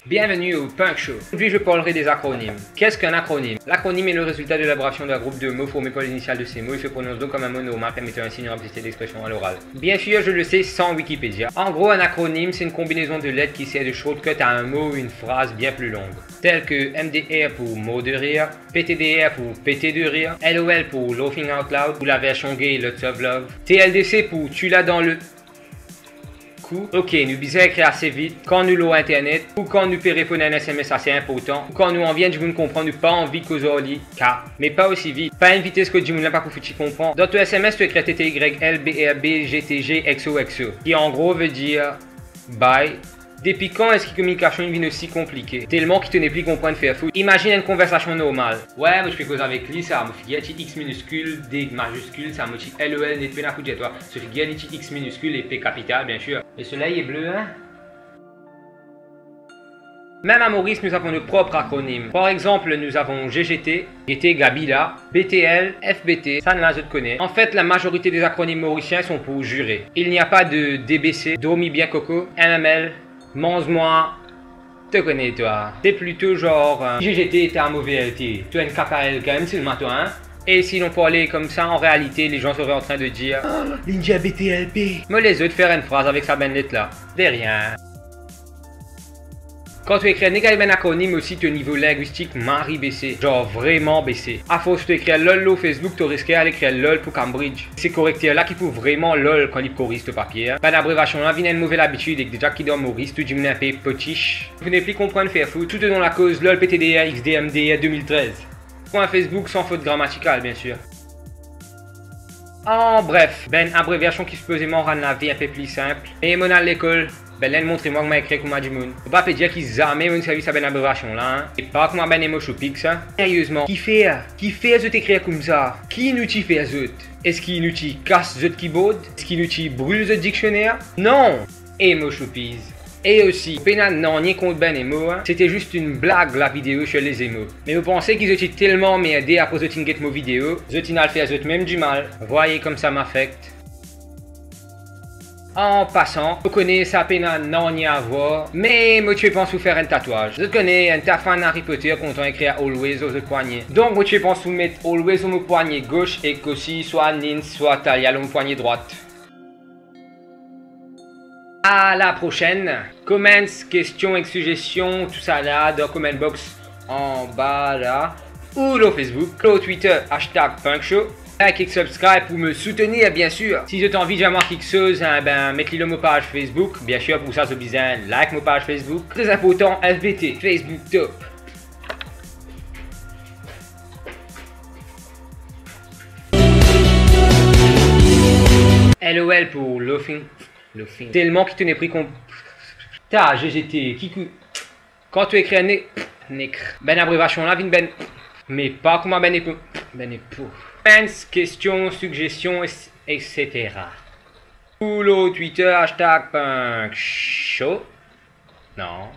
Bienvenue au Punk Show. Aujourd'hui, je parlerai des acronymes. Qu'est-ce qu'un acronyme? L'acronyme est le résultat de l'élaboration d'un groupe de mots formés par l'initiale de ces mots. Il se prononce donc comme un mot normal permettant ainsi une rapidité d'expression à l'oral. Bien sûr, je le sais sans Wikipédia. En gros, un acronyme, c'est une combinaison de lettres qui sert de shortcut à un mot ou une phrase bien plus longue. Tels que MDR pour mot de rire, PTDR pour péter de rire, LOL pour laughing out loud, ou la version gay lots of love, TLDC pour tu l'as dans le... Ok, nous bisons écrire assez vite quand nous l'avons internet ou quand nous peut répondre à un SMS assez important ou quand nous en vient, je vous ne comprends pas envie de causer au lit, car mais pas aussi vite, pas une vitesse que je ne pas pour foutre comprendre. Dans ton SMS, tu écris TTYLBRB GTG XOXO qui en gros veut dire bye. Depuis quand est-ce que la communication devient aussi compliquée? Tellement qu'il te n'est plus comprendre faire foutre. Imagine une conversation normale. Ouais, moi je fais cause avec lui, ça me fait X minuscule, D majuscule, ça me dit LOL n'est pas à toi. Ça fait X minuscule et P capital, bien sûr. Le soleil est bleu, hein? Même à Maurice, nous avons nos propres acronymes. Par exemple, nous avons GGT, GT Gabila, BTL, FBT, ça je te connais. En fait, la majorité des acronymes mauriciens sont pour jurer. Il n'y a pas de DBC, Dormi bien coco, MML, mange-moi, te connais toi. C'est plutôt genre GGT était un mauvais LT. Tu as une KKL quand même, c'est le matin, hein? Et si l'on parlait comme ça, en réalité, les gens seraient en train de dire Ninja BTLP. Mais les autres faire une phrase avec sa bennette là. De rien. Quand tu écris un acronyme aussi, ton niveau linguistique marie baissé. Genre vraiment baissé. À force de écrire LOL au Facebook, tu risques à l'écrire LOL pour Cambridge. C'est correcteur là qui faut vraiment LOL quand il corrige ce papier. Pas d'abrévation là, vient une mauvaise habitude et déjà qui doit Maurice, tu dis un peu potiche. Vous n'avez plus comprendre faire foutre, tout dans la cause LOL PTDR XDMDR 2013. Point Facebook sans faute grammaticale bien sûr. En bref, ben abréviation qui supposément rend la vie un peu plus simple. Et mon à l'école. Ben là, montrez-moi comment écrire comme du monde. Faut pas dire qu'ils jamais mon service à ben abréviation là, hein. Et pas comment ben émo chopix, hein. Sérieusement, qui fait zot écrire comme ça? Qui nous fait zot? Est-ce qu'il nous casse zot keyboard? Est-ce qu'il nous brûle zot dictionnaire? Non! Émo chopis. Et aussi, pénal non, ni contre ben émo, hein. C'était juste une blague la vidéo sur les émos. Mais vous pensez qu'ils ont tellement merdé après zot get mo vidéo, zot inal fait zot même du mal. Voyez comme ça m'affecte. En passant, vous connaissez ça peine non y avoir, mais moi tu penses vous faire un tatouage. Je connais un ta fan Harry Potter content écrire always aux poignets. Donc moi tu penses vous mettre always au mon poignet gauche et qu'aussi soit nin soit taille au mon poignet droite. À la prochaine. Comments, questions et suggestions, tout ça là dans comment box en bas là. Ou le Facebook, ou Twitter, #punkshow. Like et subscribe pour me soutenir bien sûr. Si vous avez envie de voir quelque chose, hein, ben mettez-le sur ma page Facebook. Bien sûr pour ça c'est besoin like ma page Facebook. Très important FBT, Facebook top. LOL pour laughing. Tellement qu'il tenait pris qu'on... Ta GGT, qui quand tu écris un ben abréviation là, vine ben... Mais pas comment ben pour... Questions, suggestions, etc. Ou le Twitter, #punkshow. Non.